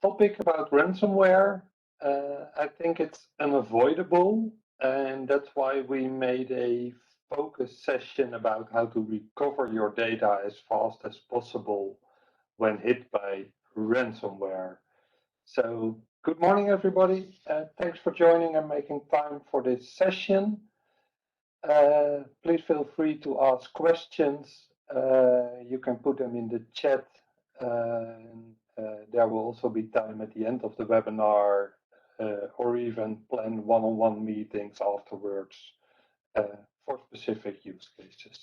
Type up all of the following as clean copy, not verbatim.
topic about ransomware. I think it's unavoidable, and that's why we made a focus session about how to recover your data as fast as possible when hit by ransomware. So, good morning, everybody. Thanks for joining and making time for this session. Please feel free to ask questions. You can put them in the chat. There will also be time at the end of the webinar or even plan one-on-one meetings afterwards for specific use cases.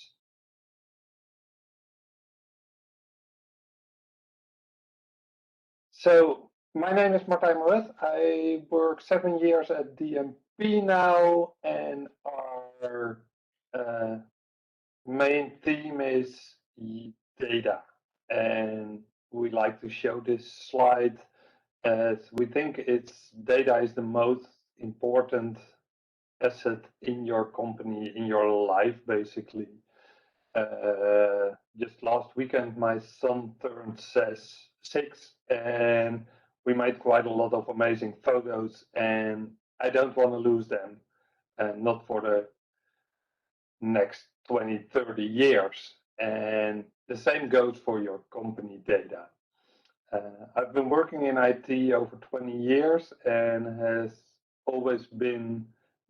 So my name is Martijn Moret. I work 7 years at DMP now, and our main theme is data. And we like to show this slide as we think data is the most important asset in your company, in your life, basically. Just last weekend, my son turned 6, and we made quite a lot of amazing photos, and I don't want to lose them, and not for the next 20, 30 years. And the same goes for your company data. I've been working in IT over 20 years and has always been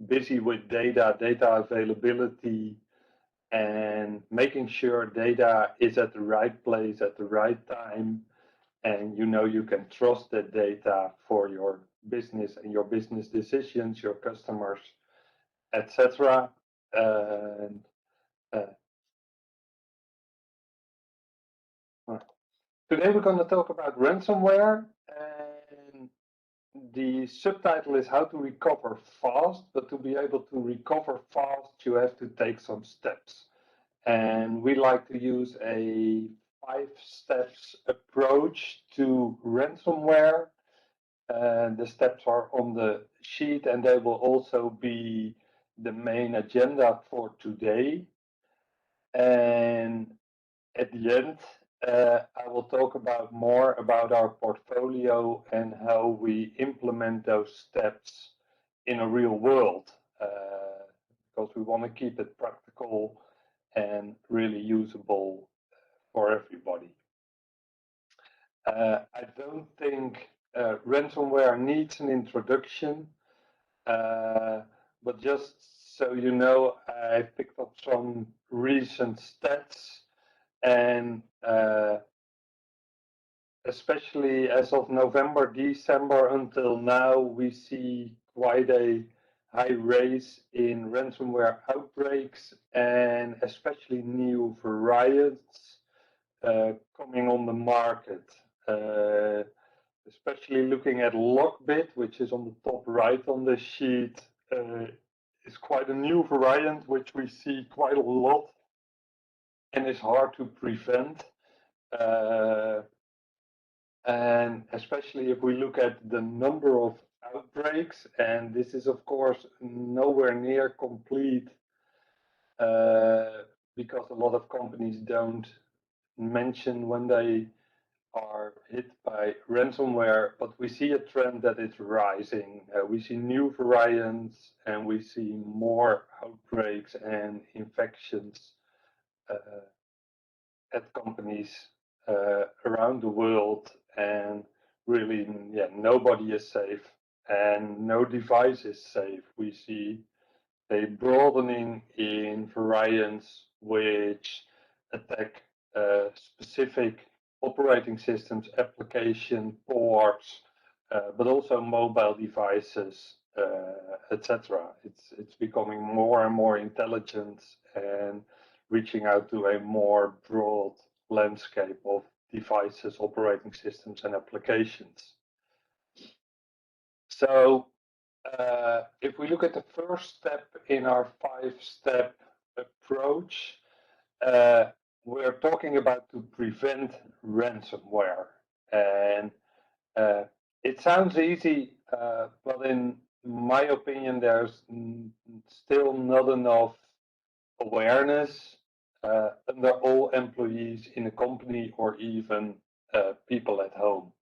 busy with data availability, and making sure data is at the right place at the right time, and you can trust that data for your business and your business decisions, your customers, etc. Today we're going to talk about ransomware, and the subtitle is how to recover fast. But to be able to recover fast, you have to take some steps. And we like to use a 5 steps approach to ransomware. The steps are on the sheet, and they will also be the main agenda for today. And at the end, I will talk more about our portfolio and how we implement those steps in a real world, because we want to keep it practical and really usable for everybody. I don't think ransomware needs an introduction, but just so you know, I picked up some recent stats, and especially as of November, December until now, we see quite a high rise in ransomware outbreaks, and especially new variants coming on the market. Especially looking at Lockbit, which is on the top right on the sheet, is quite a new variant which we see quite a lot and is hard to prevent. And especially if we look at the number of outbreaks, and this is of course nowhere near complete, because a lot of companies don't mention when they are hit by ransomware, but we see a trend that it's rising. We see new variants, and we see more outbreaks and infections at companies around the world, and really, nobody is safe and no device is safe. We see a broadening in variants which attack specific operating systems, application ports, but also mobile devices, etc. It's becoming more and more intelligent and reaching out to a more broad landscape of devices, operating systems, and applications. So if we look at the first step in our 5-step approach, we're talking about to prevent ransomware. And it sounds easy, but in my opinion, there's still not enough awareness under all employees in a company or even people at home.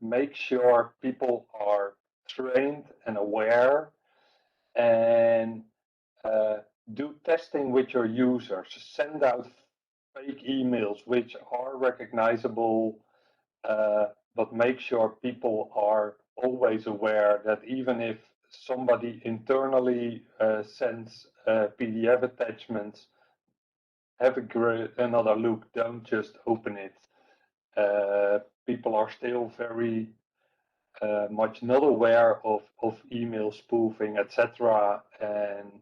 make sure people are trained and aware, and do testing with your users. Send out fake emails which are recognizable, but make sure people are always aware that even if somebody internally sends PDF attachments, have another look. Don't just open it. People are still very much not aware of email spoofing, etc. And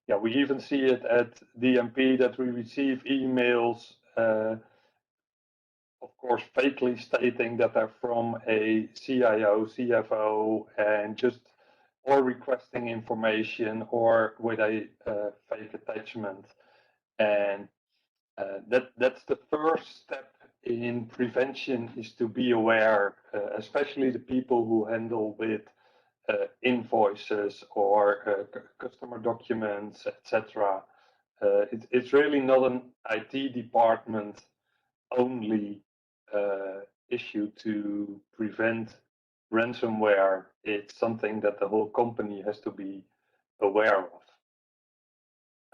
yeah, we even see it at DMP that we receive emails, of course, fakely stating that they're from a CIO, CFO, and just or requesting information or with a fake attachment. And that's the first step in prevention, is to be aware, especially the people who handle with invoices or customer documents, etc. It's really not an IT department only issue to prevent ransomware. It's something that the whole company has to be aware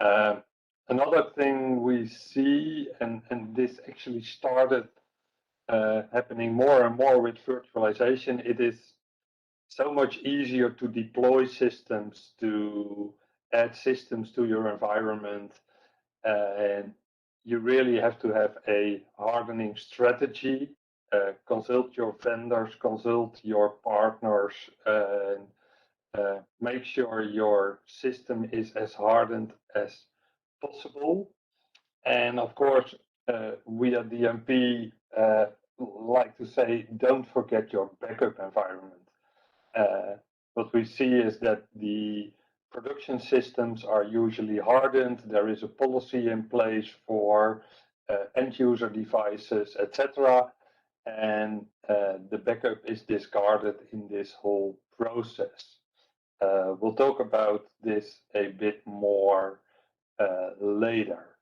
of. Another thing we see, and this actually started happening more and more with virtualization, it is so much easier to deploy systems, to add systems to your environment, and you really have to have a hardening strategy. Consult your vendors, consult your partners, and make sure your system is as hardened as possible. And of course, we at DMP like to say, don't forget your backup environment. What we see is that the production systems are usually hardened. There is a policy in place for end user devices, etc. And the backup is discarded in this whole process. We'll talk about this a bit more later.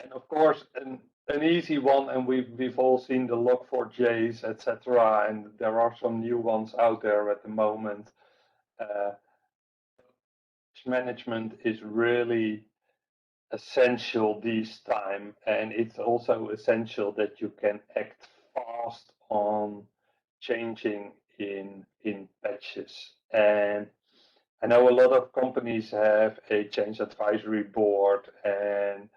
And of course, an easy one, and we've all seen the Log4j's, etc. And there are some new ones out there at the moment. Management is really essential this time, and it's also essential that you can act fast on changing in patches. And I know a lot of companies have a change advisory board and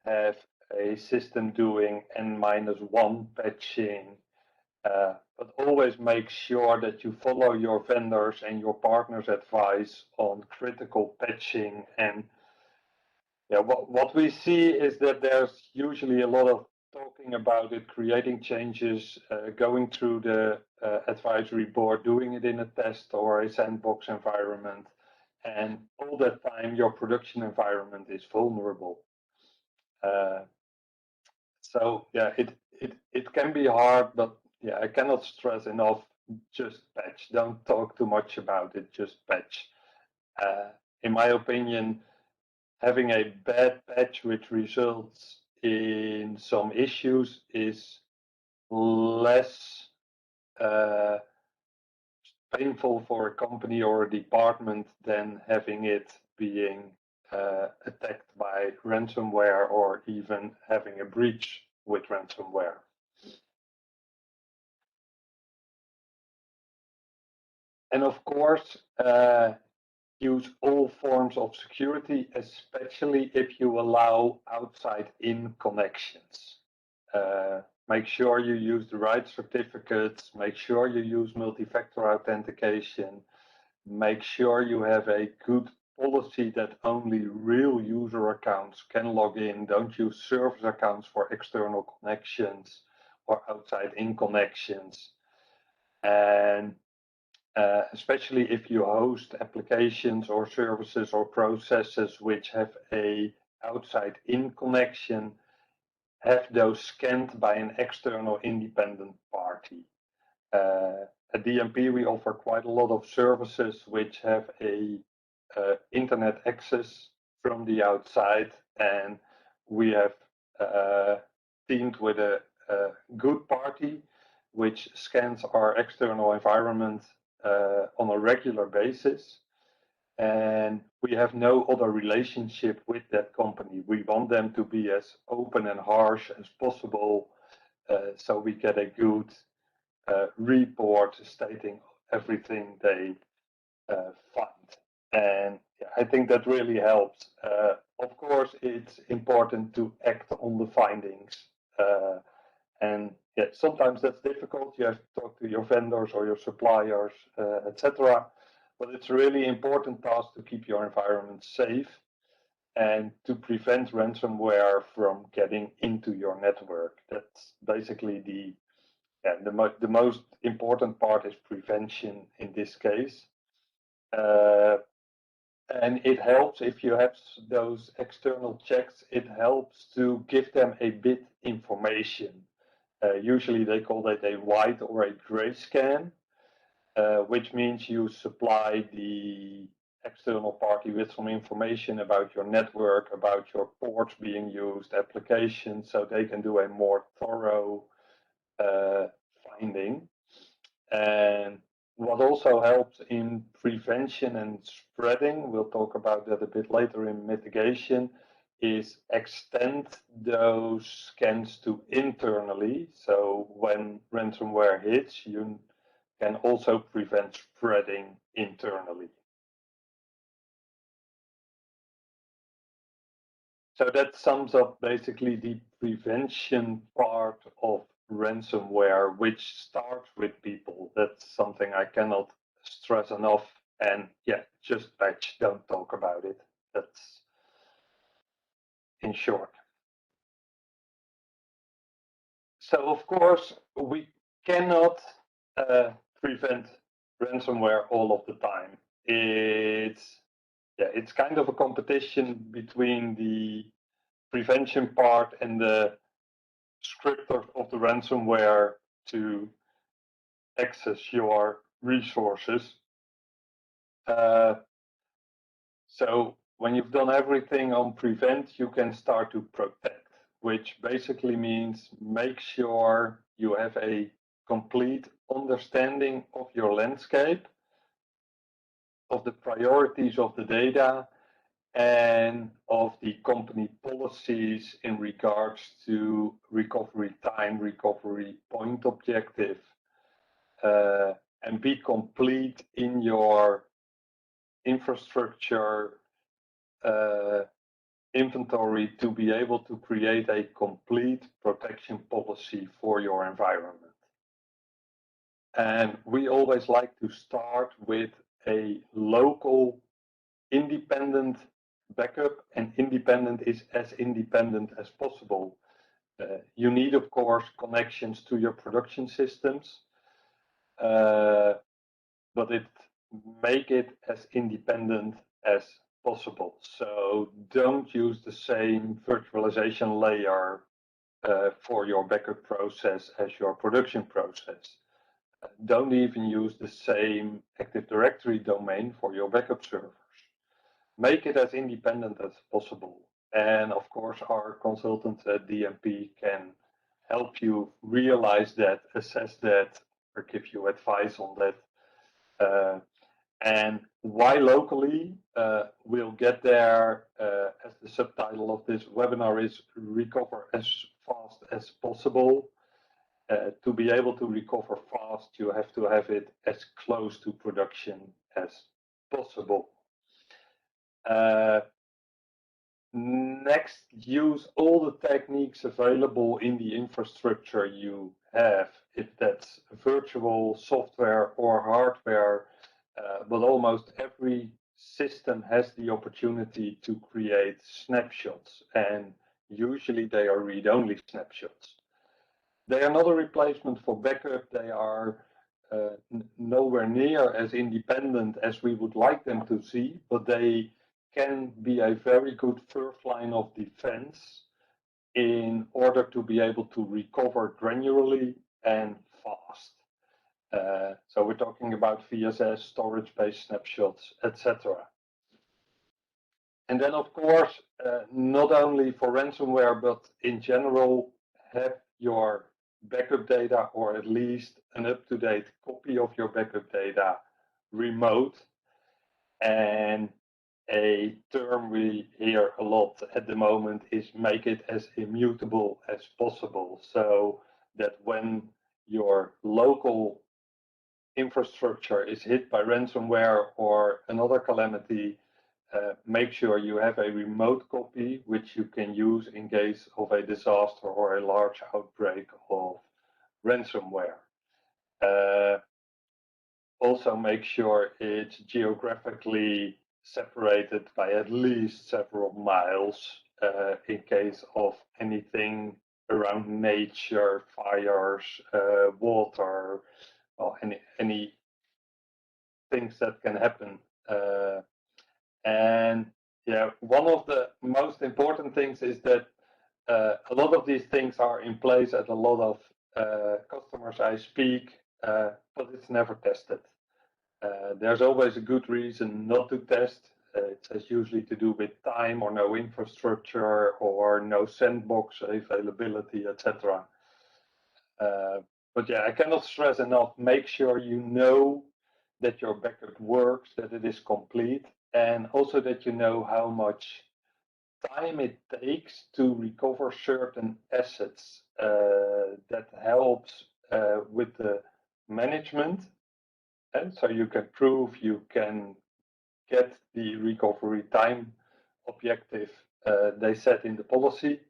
have a system doing N-1 patching, but always make sure that you follow your vendors and your partners' advice on critical patching. And yeah, what we see is that there's usually a lot of talking about it, creating changes, going through the advisory board, doing it in a test or a sandbox environment, and all that time your production environment is vulnerable. So yeah, it can be hard, but yeah, I cannot stress enough, just patch. Don't talk too much about it, just patch. In my opinion, having a bad patch which results in some issues is less painful for a company or a department than having it being attacked by ransomware or even having a breach with ransomware. And of course, use all forms of security, especially if you allow outside-in connections. Make sure you use the right certificates, make sure you use multi-factor authentication, make sure you have a good policy that only real user accounts can log in. Don't use service accounts for external connections or outside-in connections. And especially if you host applications or services or processes which have a outside-in connection, have those scanned by an external independent party. At DMP, we offer quite a lot of services which have a internet access from the outside, and we have teamed with a good party which scans our external environment on a regular basis. And we have no other relationship with that company. We want them to be as open and harsh as possible, so we get a good report stating everything they find. And yeah, I think that really helps. Of course, it's important to act on the findings. And yeah, sometimes that's difficult. You have to talk to your vendors or your suppliers, etc. But it's a really important task to keep your environment safe and to prevent ransomware from getting into your network. That's basically the most important part is prevention in this case. And it helps if you have those external checks, it helps to give them a bit information. Usually they call that a white or a gray scan, which means you supply the external party with some information about your network, about your ports being used, applications, so they can do a more thorough finding. And what also helps in prevention and spreading, we'll talk about that a bit later in mitigation, is extend those scans to internally. So when ransomware hits, you can also prevent spreading internally. So that sums up basically the prevention part of ransomware, which starts with people. That's something I cannot stress enough. And yeah, just patch, don't talk about it. That's in short. So of course, we cannot prevent ransomware all of the time. It's kind of a competition between the prevention part and the scripters of the ransomware to access your resources. So when you've done everything on prevent, you can start to protect, which basically means make sure you have a complete understanding of your landscape, of the priorities of the data, and of the company policies in regards to recovery time, recovery point objective, and be complete in your infrastructure inventory to be able to create a complete protection policy for your environment. And we always like to start with a local independent backup, and independent is as independent as possible. You need, of course, connections to your production systems, but make it as independent as possible. So don't use the same virtualization layer for your backup process as your production process. Don't even use the same Active Directory domain for your backup servers. Make it as independent as possible. And of course, our consultants at DMP can help you realize that, assess that, or give you advice on that. And why locally? We'll get there, as the subtitle of this webinar is recover as fast as possible. To be able to recover fast, you have to have it as close to production as possible. Next, use all the techniques available in the infrastructure you have, if that's virtual, software, or hardware, but almost every system has the opportunity to create snapshots, and usually they are read-only snapshots. They are not a replacement for backup. They are nowhere near as independent as we would like them to see, but they can be a very good first line of defense in order to be able to recover granularly and fast. So we're talking about VSS, storage-based snapshots, etc. And then, of course, not only for ransomware, but in general, have your backup data, or at least an up-to-date copy of your backup data remote. And a term we hear a lot at the moment is make it as immutable as possible, so that when your local infrastructure is hit by ransomware or another calamity, make sure you have a remote copy which you can use in case of a disaster or a large outbreak of ransomware. Also make sure it's geographically separated by at least several miles in case of anything around nature, fires, water, or any things that can happen. And yeah, one of the most important things is that a lot of these things are in place at a lot of customers I speak, but it's never tested. There's always a good reason not to test. It has usually to do with time or no infrastructure or no sandbox availability, etc. But yeah, I cannot stress enough, make sure you know that your backup works, that it is complete, and also that you know how much time it takes to recover certain assets. That helps with the management, and so you can prove you can get the recovery time objective they set in the policy,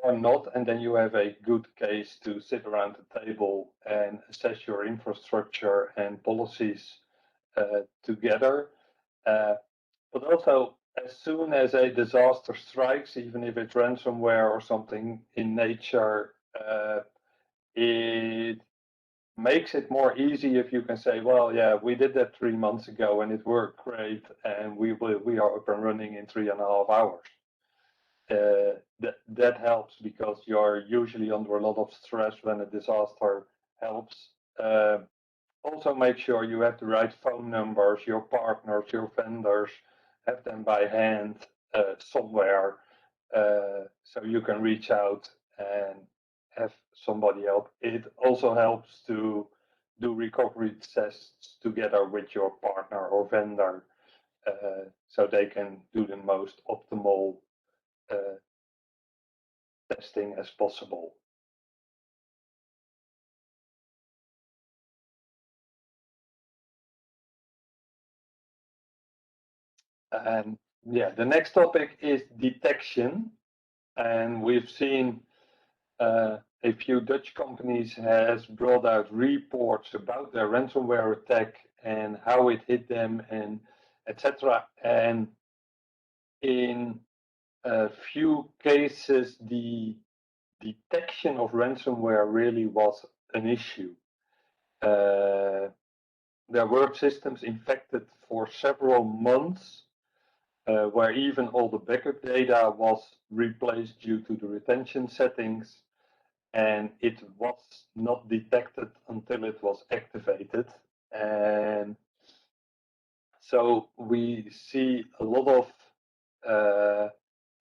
or not, and then you have a good case to sit around the table and assess your infrastructure and policies together. But also, as soon as a disaster strikes, even if it's ransomware or something in nature, it makes it more easy if you can say, well, yeah, we did that 3 months ago and it worked great, and we are up and running in 3.5 hours. That helps because you're usually under a lot of stress when a disaster helps. Also, make sure you have the right phone numbers, your partners, your vendors, have them by hand somewhere, so you can reach out and have somebody help. It also helps to do recovery tests together with your partner or vendor, so they can do the most optimal testing as possible. And yeah, the next topic is detection. And we've seen a few Dutch companies has brought out reports about their ransomware attack and how it hit them, and etc. And in a few cases, the detection of ransomware really was an issue. There were systems infected for several months, where even all the backup data was replaced due to the retention settings, and it was not detected until it was activated. And so we see a lot of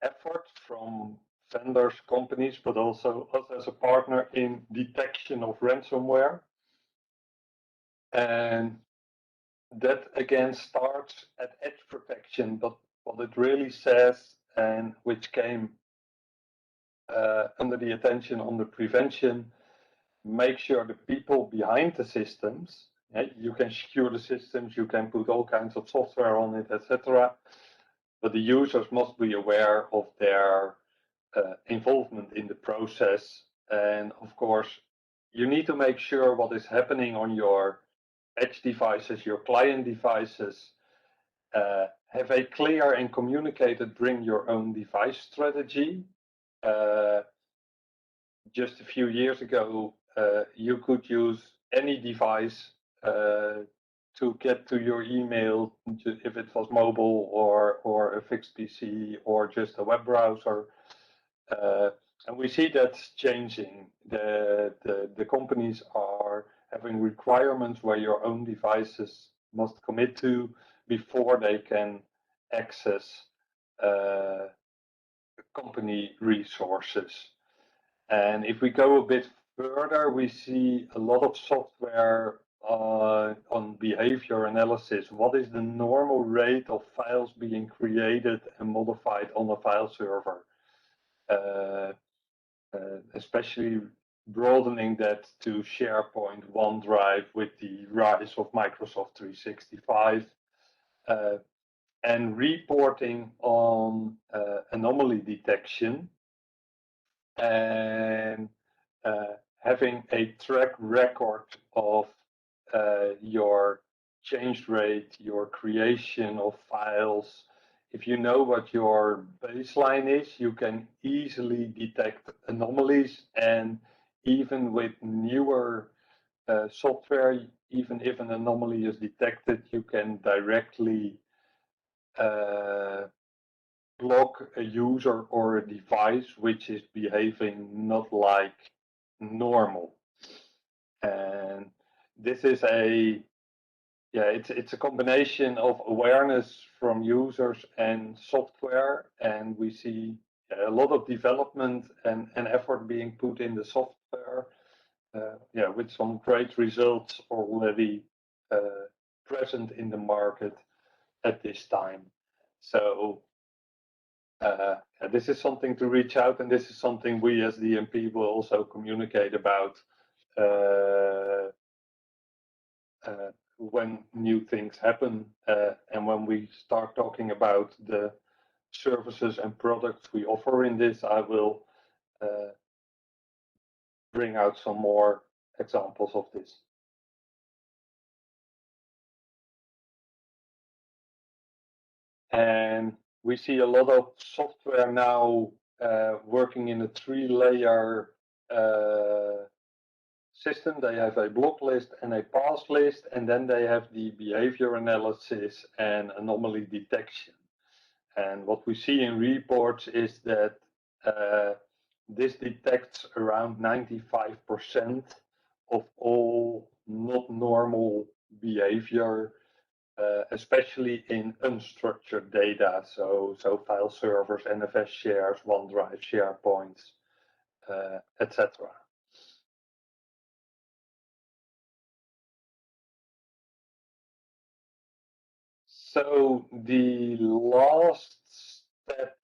effort from vendors, companies, but also us as a partner in detection of ransomware. And that again starts at edge protection, but what it really says, and which came under the attention on the prevention, make sure the people behind the systems, you can secure the systems, you can put all kinds of software on it, etc. But the users must be aware of their involvement in the process. And of course, you need to make sure what is happening on your edge devices, your client devices, have a clear and communicated bring your own device strategy. Just a few years ago, you could use any device to get to your email, if it was mobile or a fixed PC or just a web browser. And we see that's changing. The companies are having requirements where your own devices must commit to before they can access company resources. And if we go a bit further, we see a lot of software on behavior analysis. What is the normal rate of files being created and modified on a file server? Especially broadening that to SharePoint, OneDrive with the rise of Microsoft 365, and reporting on anomaly detection, and having a track record of your change rate, your creation of files. If you know what your baseline is, you can easily detect anomalies, and even with newer software, even if an anomaly is detected, you can directly block a user or a device which is behaving not like normal. And this is it's a combination of awareness from users and software, and we see a lot of development and effort being put in the software, with some great results already present in the market at this time. So this is something to reach out, and this is something we as DMP will also communicate about when new things happen, and when we start talking about the services and products we offer in this, I will bring out some more examples of this. And we see a lot of software now working in a 3-layer system. They have a block list and a pass list, and then they have the behavior analysis and anomaly detection. And what we see in reports is that this detects around 95% of all not normal behavior, especially in unstructured data, so file servers, NFS shares, OneDrive, SharePoints, etc. So the last step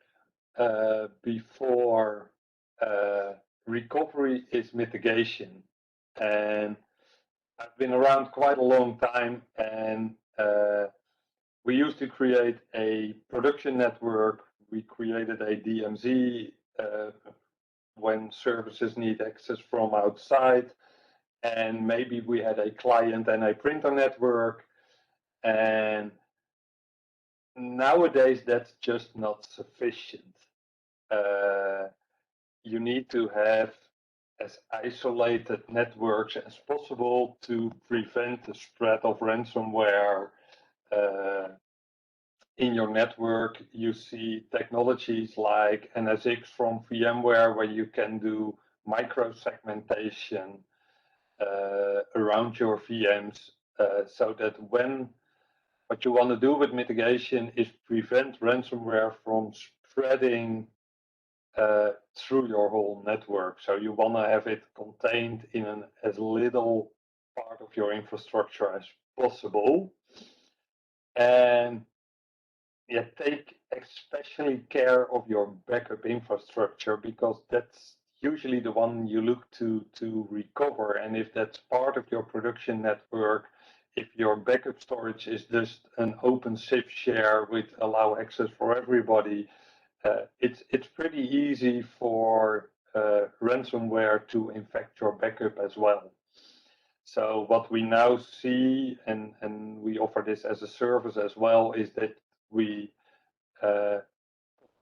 before recovery is mitigation. And I've been around quite a long time, and we used to create a production network. We created a DMZ when services need access from outside, and maybe we had a client and a printer network. And nowadays, that's just not sufficient. You need to have as isolated networks as possible to prevent the spread of ransomware in your network. You see technologies like NSX from VMware, where you can do micro-segmentation around your VMs, so that what you want to do with mitigation is prevent ransomware from spreading through your whole network. So you want to have it contained in as little part of your infrastructure as possible. And take especially care of your backup infrastructure, because that's usually the one you look to recover. And if that's part of your production network, if your backup storage is just an open zip share with allow access for everybody, it's pretty easy for ransomware to infect your backup as well. So what we now see, and we offer this as a service as well, is that we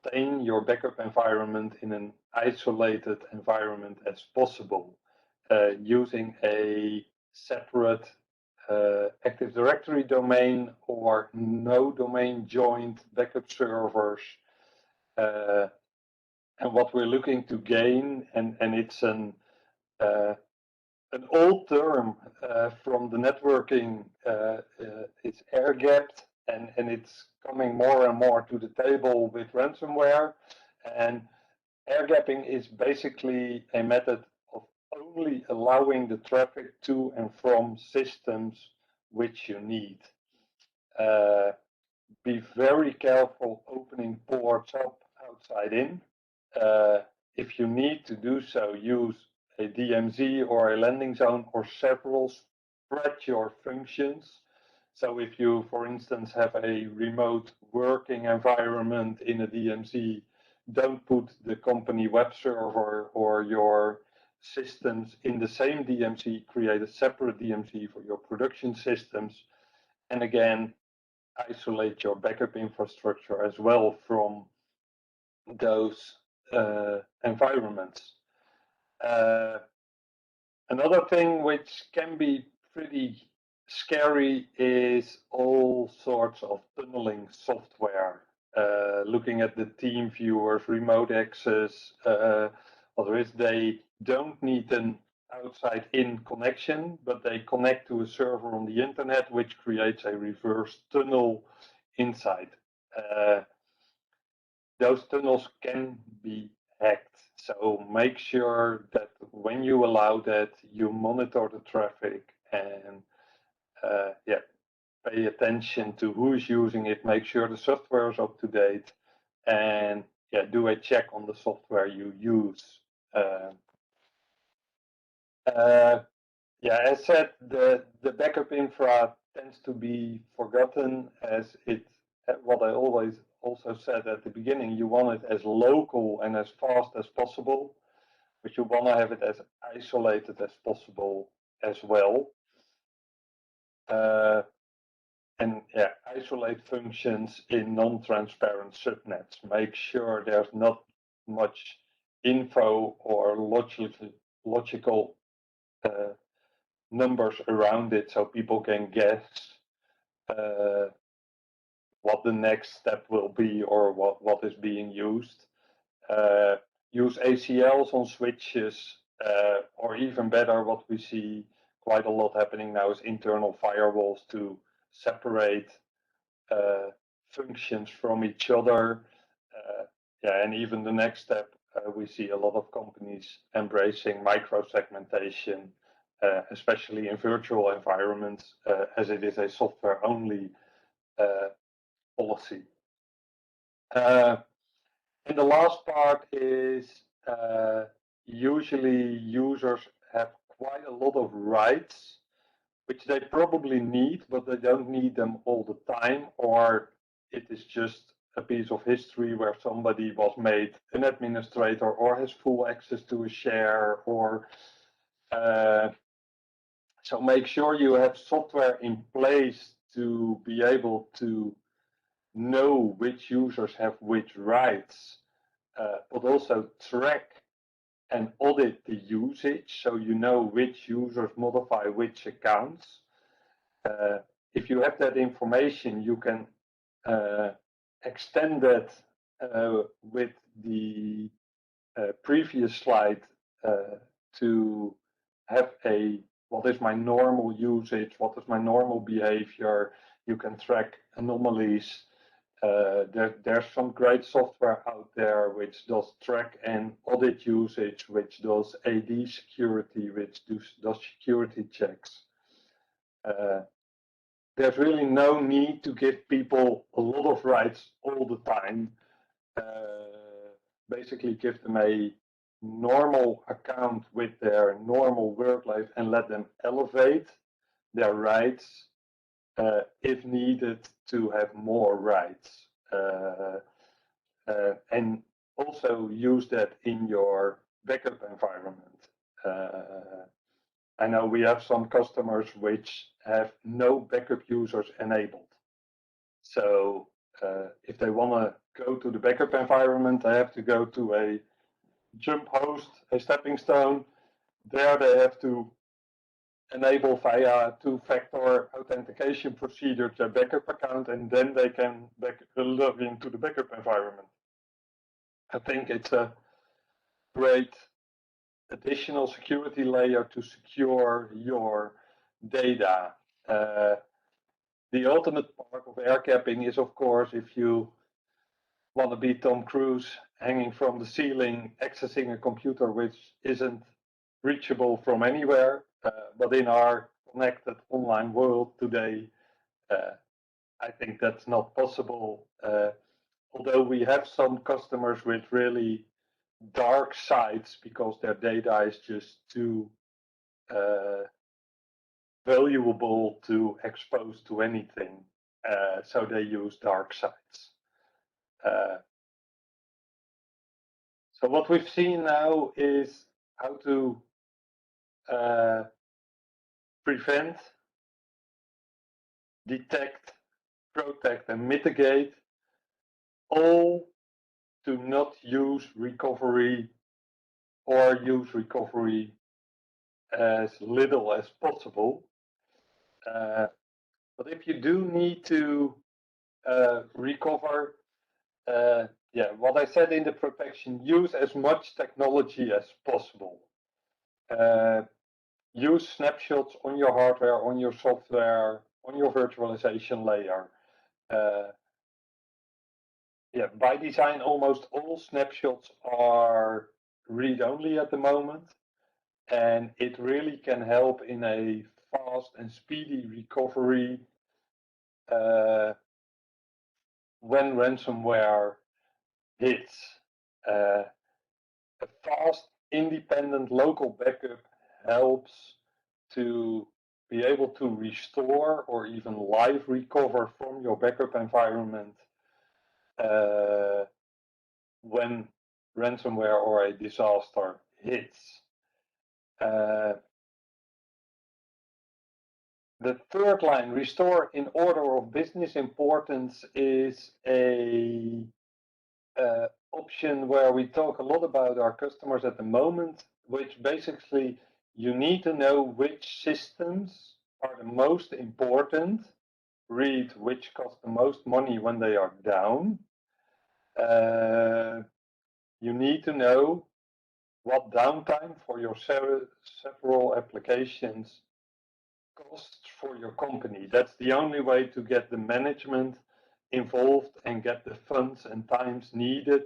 contain your backup environment in an isolated environment as possible, using a separate Active Directory domain or no domain joined backup servers. And what we're looking to gain, and it's an old term from the networking, it's air gapped, and it's coming more and more to the table with ransomware. And air gapping is basically a method of only allowing the traffic to and from systems which you need. Be very careful opening ports up outside in. If you need to do so, use a DMZ or a landing zone or several. Spread your functions. So if you, for instance, have a remote working environment in a DMZ, don't put the company web server or your systems in the same DMZ, create a separate DMZ for your production systems. And again, isolate your backup infrastructure as well from those environments. Another thing which can be pretty scary is all sorts of tunneling software. Looking at the team viewers, remote access, others, they don't need an outside-in connection, but they connect to a server on the internet, which creates a reverse tunnel inside. Those tunnels can be hacked. So make sure that when you allow that, you monitor the traffic and pay attention to who's using it, make sure the software is up to date, and do a check on the software you use. As said, the backup infra tends to be forgotten as it, what I always also said at the beginning, you want it as local and as fast as possible, but you want to have it as isolated as possible as well. Isolate functions in non-transparent subnets. Make sure there's not much info or logical numbers around it so people can guess what the next step will be or what is being used. Use ACLs on switches, or even better, what we see quite a lot happening now is internal firewalls to separate functions from each other. And even the next step, we see a lot of companies embracing micro-segmentation, especially in virtual environments, as it is a software-only policy. And the last part is usually users have quite a lot of rights, which they probably need, but they don't need them all the time, or it is just a piece of history where somebody was made an administrator or has full access to a share, or so make sure you have software in place to be able to know which users have which rights, but also track and audit the usage so you know which users modify which accounts. If you have that information, you can extend that with the previous slide to have a what is my normal usage, what is my normal behavior. You can track anomalies. There's some great software out there which does track and audit usage, which does AD security, which does security checks. There's really no need to give people a lot of rights all the time. Basically give them a normal account with their normal work life and let them elevate their rights if needed to have more rights. And also use that in your backup environment. I know we have some customers which have no backup users enabled. So if they want to go to the backup environment, they have to go to a jump host, a stepping stone. There they have to enable via two-factor authentication procedure their backup account, and then they can log into the backup environment. I think it's a great additional security layer to secure your data. The ultimate part of air gapping is, of course, if you want to be Tom Cruise hanging from the ceiling, accessing a computer which isn't reachable from anywhere. But in our connected online world today, I think that's not possible. Although we have some customers with really dark sites because their data is just too valuable to expose to anything. So they use dark sites. So what we've seen now is how to prevent, detect, protect, and mitigate, all to not use recovery or use recovery as little as possible. But if you do need to recover, what I said in the protection, use as much technology as possible. Use snapshots on your hardware, on your software, on your virtualization layer. By design, almost all snapshots are read-only at the moment, and it really can help in a fast and speedy recovery when ransomware hits. A fast, independent local backup helps to be able to restore or even live recover from your backup environment when ransomware or a disaster hits. The third line, restore in order of business importance, is a option where we talk a lot about our customers at the moment, which basically you need to know which systems are the most important, read which cost the most money when they are down. You need to know what downtime for your several applications costs for your company. That's the only way to get the management involved and get the funds and times needed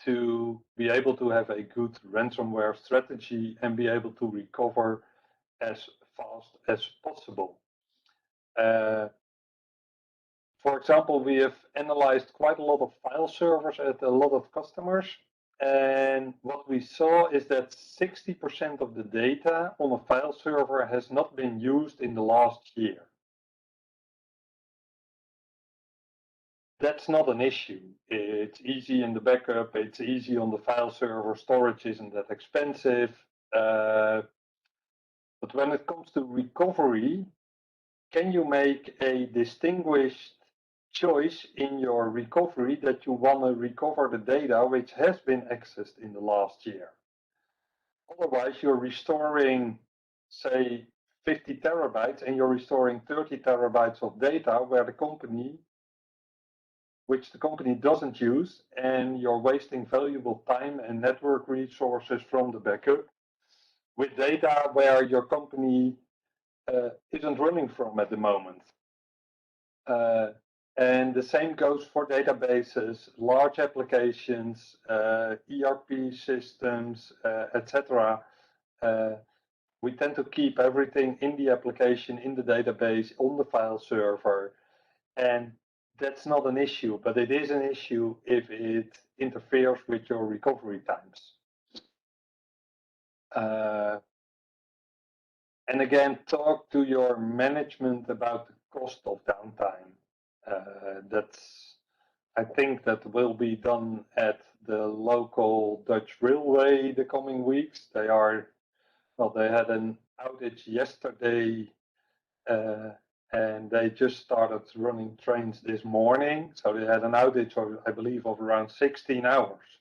to be able to have a good ransomware strategy and be able to recover as fast as possible. For example, we have analyzed quite a lot of file servers at a lot of customers, and what we saw is that 60% of the data on a file server has not been used in the last year. That's not an issue. It's easy in the backup, it's easy on the file server, storage isn't that expensive. But when it comes to recovery, can you make a distinguished choice in your recovery that you want to recover the data which has been accessed in the last year? Otherwise, you're restoring, say, 50 terabytes and you're restoring 30 terabytes of data which the company doesn't use, and you're wasting valuable time and network resources from the backup with data where your company isn't running from at the moment. And the same goes for databases, large applications, ERP systems, etc. We tend to keep everything in the application, in the database, on the file server, and that's not an issue, but it is an issue if it interferes with your recovery times. And again, talk to your management about the cost of downtime. I think that will be done at the local Dutch railway the coming weeks. They had an outage yesterday, and they just started running trains this morning. So they had an outage, I believe, of around 16 hours.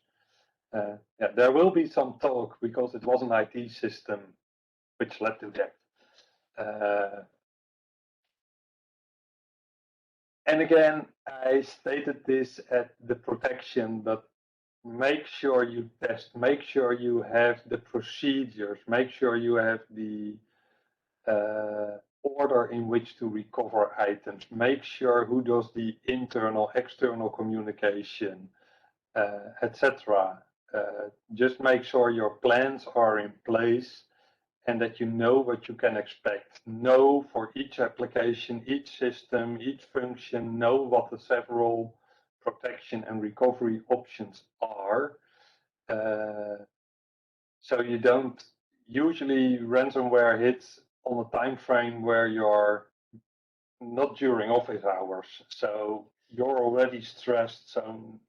There will be some talk because it was an IT system which led to that. And again, I stated this at the protection, but make sure you test, make sure you have the procedures, make sure you have the order in which to recover items, make sure who does the internal, external communication. etc. Just make sure your plans are in place and that you know what you can expect. Know for each application, each system, each function, know what the several protection and recovery options are. So you don't, usually ransomware hits on a time frame where you're not during office hours. So you're already stressed. So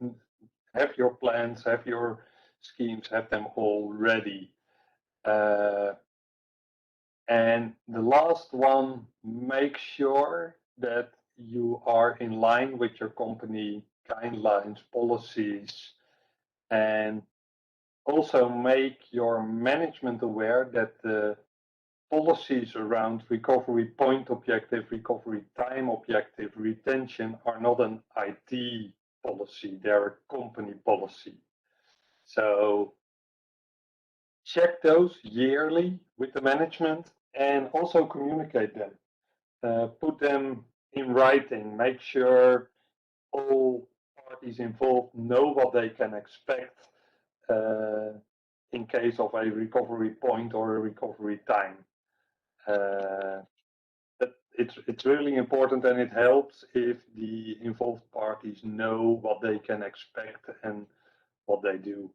have your plans, have your schemes, have them all ready. And the last one, make sure that you are in line with your company guidelines, policies, and also make your management aware that the policies around recovery point objective, recovery time objective, retention are not an IT policy, they're a company policy. So check those yearly with the management and also communicate them. Put them in writing, make sure all parties involved know what they can expect in case of a recovery point or a recovery time. But it's really important, and it helps if the involved parties know what they can expect and what they do.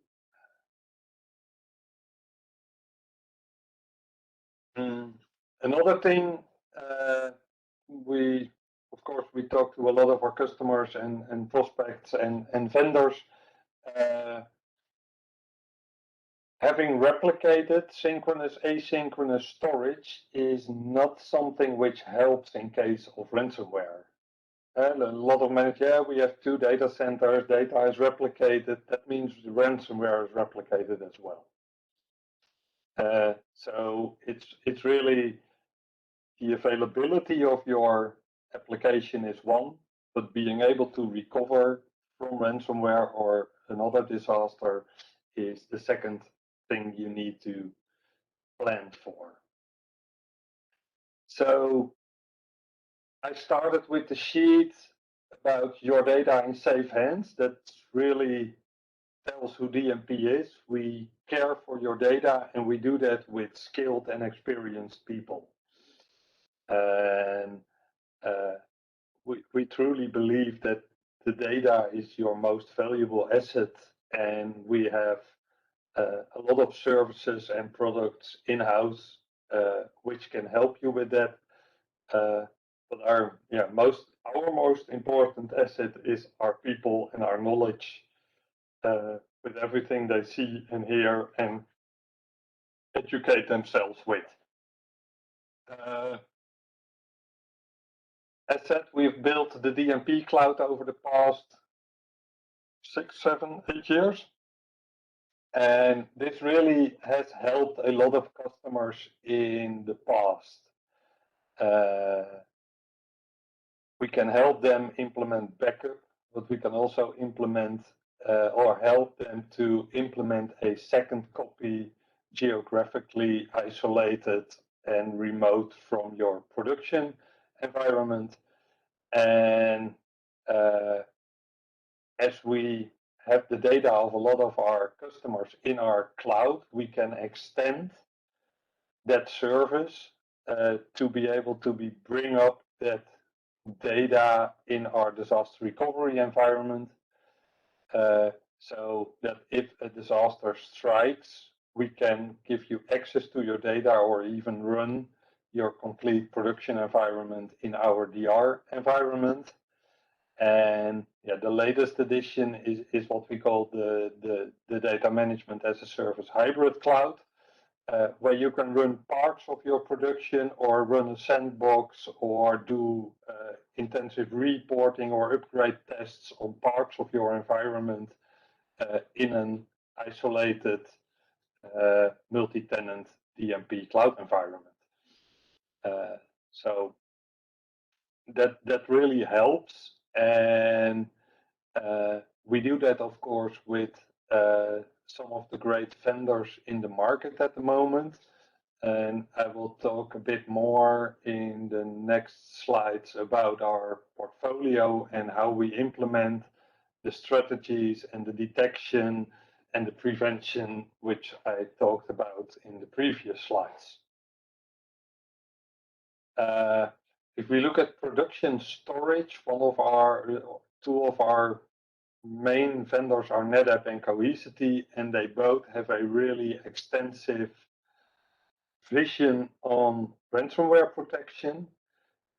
Another thing, of course, we talk to a lot of our customers and prospects and vendors. Having replicated synchronous, asynchronous storage is not something which helps in case of ransomware. And a lot of managers, we have 2 data centers, data is replicated. That means the ransomware is replicated as well. So it's really the availability of your application is one, but being able to recover from ransomware or another disaster is the second thing you need to plan for. So I started with the sheet about your data in safe hands. That really tells who DMP is. We care for your data, and we do that with skilled and experienced people. And we truly believe that the data is your most valuable asset, and we have a lot of services and products in-house which can help you with that. But our most important asset is our people and our knowledge with everything they see and hear and educate themselves with. As said, we've built the DMP cloud over the past 6, 7, 8 years. And this really has helped a lot of customers in the past. We can help them implement backup, but we can also implement or help them to implement a second copy geographically isolated and remote from your production environment. And as we have the data of a lot of our customers in our cloud, we can extend that service to be able to bring up that data in our disaster recovery environment, so that if a disaster strikes, we can give you access to your data or even run your complete production environment in our DR environment. And yeah, the latest edition is what we call the data management as a service hybrid cloud, where you can run parts of your production or run a sandbox or do intensive reporting or upgrade tests on parts of your environment in an isolated multi-tenant DMP cloud environment. So that really helps, and we do that, of course, with some of the great vendors in the market at the moment. And I will talk a bit more in the next slides about our portfolio and how we implement the strategies and the detection and the prevention, which I talked about in the previous slides. If we look at production storage, two of our main vendors are NetApp and Cohesity, and they both have a really extensive vision on ransomware protection.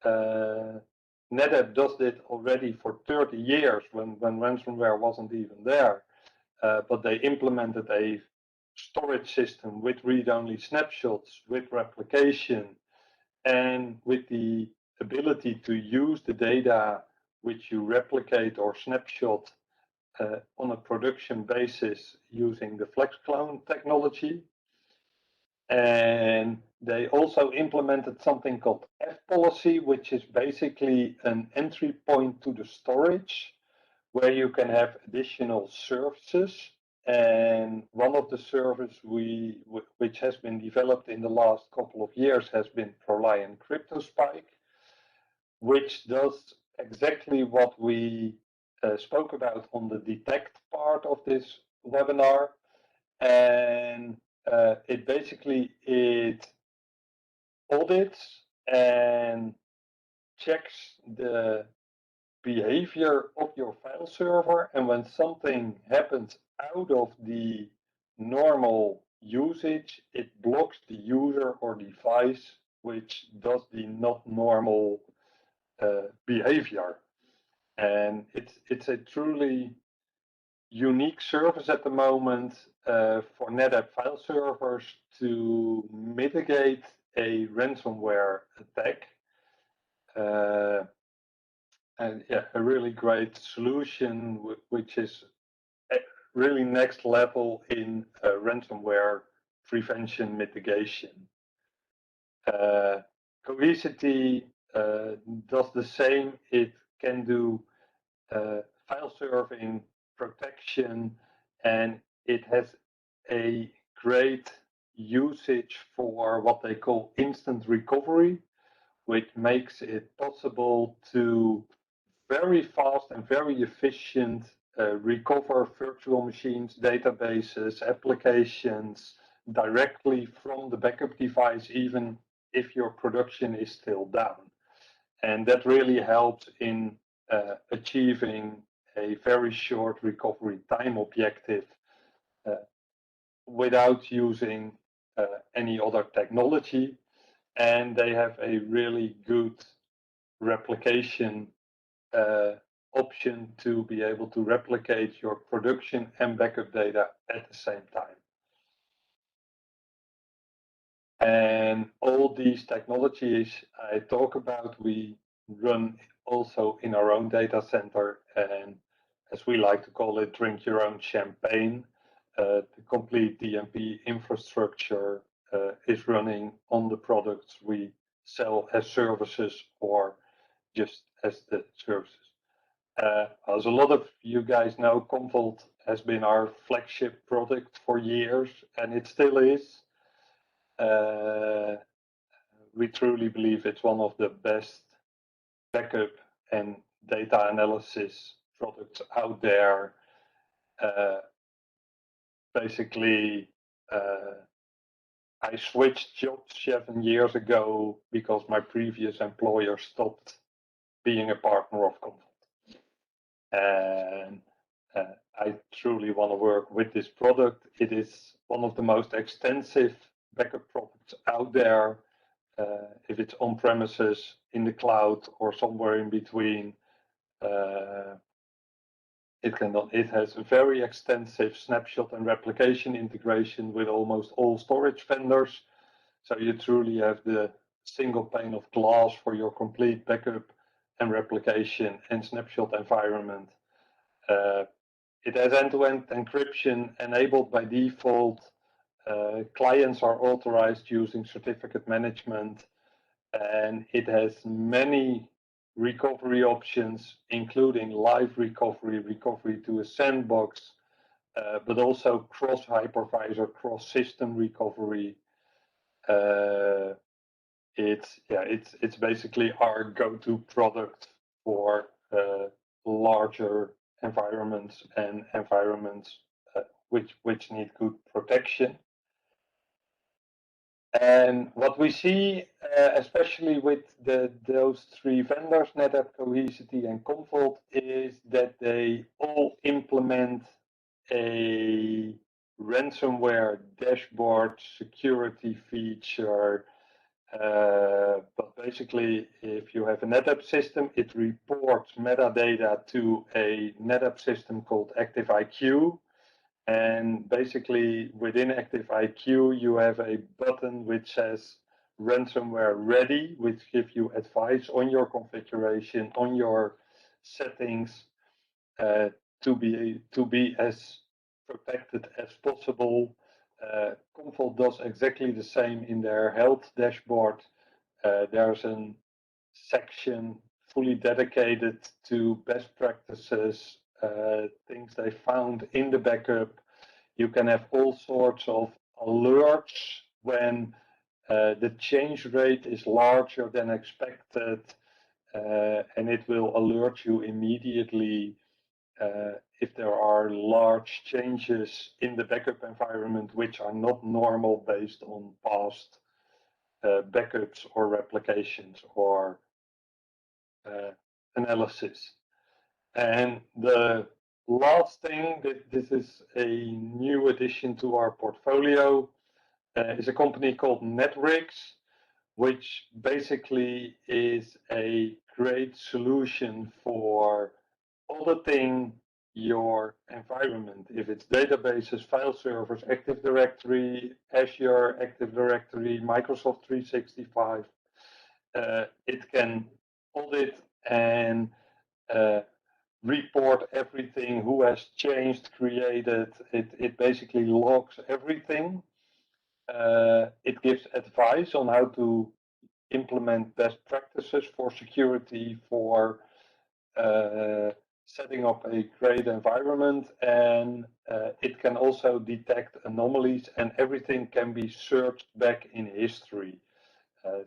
NetApp does it already for 30 years when ransomware wasn't even there, but they implemented a storage system with read-only snapshots, with replication, and with the ability to use the data which you replicate or snapshot on a production basis using the FlexClone technology. And they also implemented something called F policy, which is basically an entry point to the storage where you can have additional services. And one of the services which has been developed in the last couple of years has been ProLiant CryptoSpike, which does exactly what we spoke about on the detect part of this webinar. And it audits and checks the behavior of your file server, and when something happens out of the normal usage, it blocks the user or device which does the not normal behavior. And it's a truly unique service at the moment for NetApp file servers to mitigate a ransomware attack. And yeah, a really great solution, which is really next level in ransomware prevention mitigation. Cohesity does the same. It can do file serving, protection, and it has a great usage for what they call instant recovery, which makes it possible to very fast and very efficient recover virtual machines, databases, applications directly from the backup device, even if your production is still down. And that really helps in achieving a very short recovery time objective without using any other technology. And they have a really good replication option to be able to replicate your production and backup data at the same time. And all these technologies I talk about, we run also in our own data center, and as we like to call it, drink your own champagne. The complete DMP infrastructure is running on the products we sell as services or just as the services. As a lot of you guys know, Commvault has been our flagship product for years, and it still is. We truly believe it's one of the best backup and data analysis products out there. Basically, I switched jobs 7 years ago because my previous employer stopped being a partner of Commvault. And I truly want to work with this product. It is one of the most extensive backup products out there. If it's on premises, in the cloud, or somewhere in between, it has a very extensive snapshot and replication integration with almost all storage vendors. So you truly have the single pane of glass for your complete backup and replication and snapshot environment. It has end-to-end encryption enabled by default. Clients are authorized using certificate management, and it has many recovery options, including live recovery, recovery to a sandbox, but also cross-hypervisor, cross-system recovery. It's basically our go-to product for larger environments and environments which need good protection. And what we see, especially with those three vendors, NetApp, Cohesity, and Commvault, is that they all implement a ransomware dashboard security feature. But basically, if you have a NetApp system, it reports metadata to a NetApp system called ActiveIQ. And basically, within ActiveIQ, you have a button which says ransomware ready, which gives you advice on your configuration, on your settings, to be as protected as possible. Commvault does exactly the same in their health dashboard. There's a section fully dedicated to best practices, things they found in the backup. You can have all sorts of alerts when the change rate is larger than expected, and it will alert you immediately if there are large changes in the backup environment which are not normal based on past backups or replications or analysis. And the last thing, this is a new addition to our portfolio, is a company called Netrix, which basically is a great solution for auditing your environment. If it's databases, file servers, Active Directory, Azure Active Directory, Microsoft 365, it can audit and report everything, who has changed, created. It basically logs everything. It gives advice on how to implement best practices for security, for setting up a great environment, and it can also detect anomalies, and everything can be searched back in history.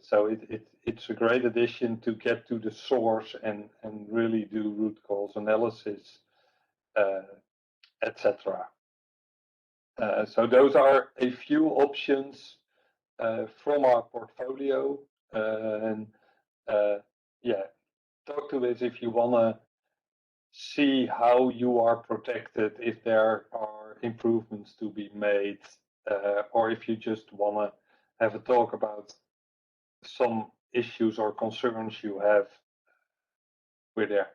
So it's a great addition to get to the source and really do root cause analysis, etc. So those are a few options from our portfolio. And yeah, talk to us if you want to see how you are protected, if there are improvements to be made, or if you just want to have a talk about some issues or concerns you have. We're there.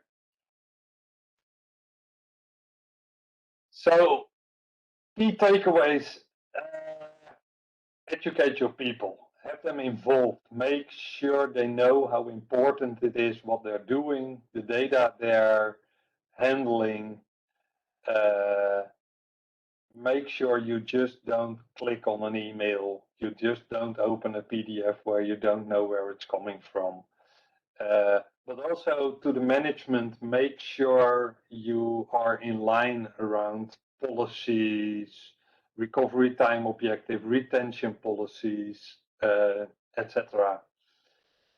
So, key takeaways: educate your people, have them involved, make sure they know how important it is, what they're doing, the data they're handling. Make sure you just don't click on an email, you just don't open a PDF where you don't know where it's coming from. But also to the management, make sure you are in line around policies, recovery time objective, retention policies, etc.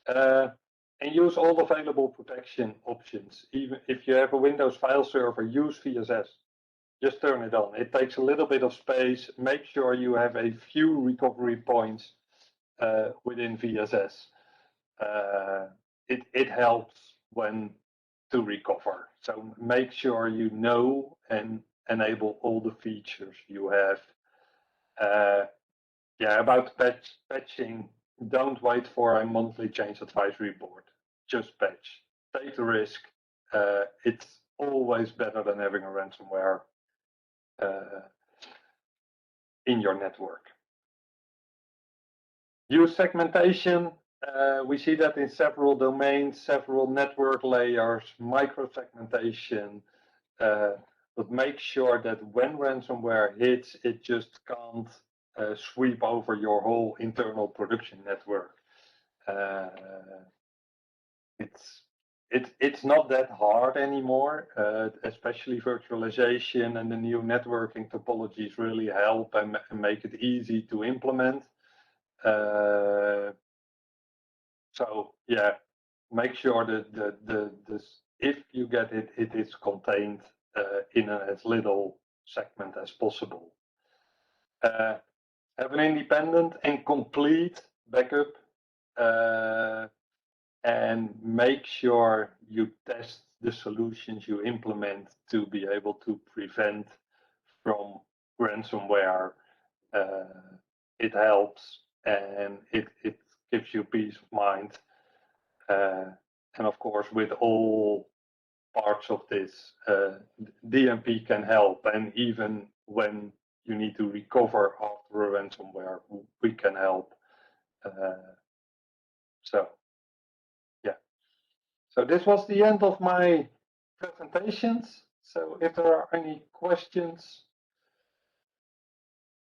And use all available protection options. Even if you have a Windows file server, use VSS. Just turn it on. It takes a little bit of space. Make sure you have a few recovery points within VSS. It helps when to recover. So make sure you know and enable all the features you have. Yeah, about patching, don't wait for a monthly change advisory board. Just patch. Take the risk. It's always better than having a ransomware in your network. Use segmentation. We see that in several domains, several network layers, micro-segmentation, but make sure that when ransomware hits, it just can't sweep over your whole internal production network. It's not that hard anymore, especially virtualization and the new networking topologies really help and make it easy to implement. So yeah, make sure that if you get it, it is contained in as little segment as possible. Have an independent and complete backup, and make sure you test the solutions you implement to be able to prevent from ransomware. It helps, and it gives you peace of mind. And of course, with all parts of this, DMP can help, and even when you need to recover after a ransomware, we can help. So yeah, so this was the end of my presentations. So if there are any questions,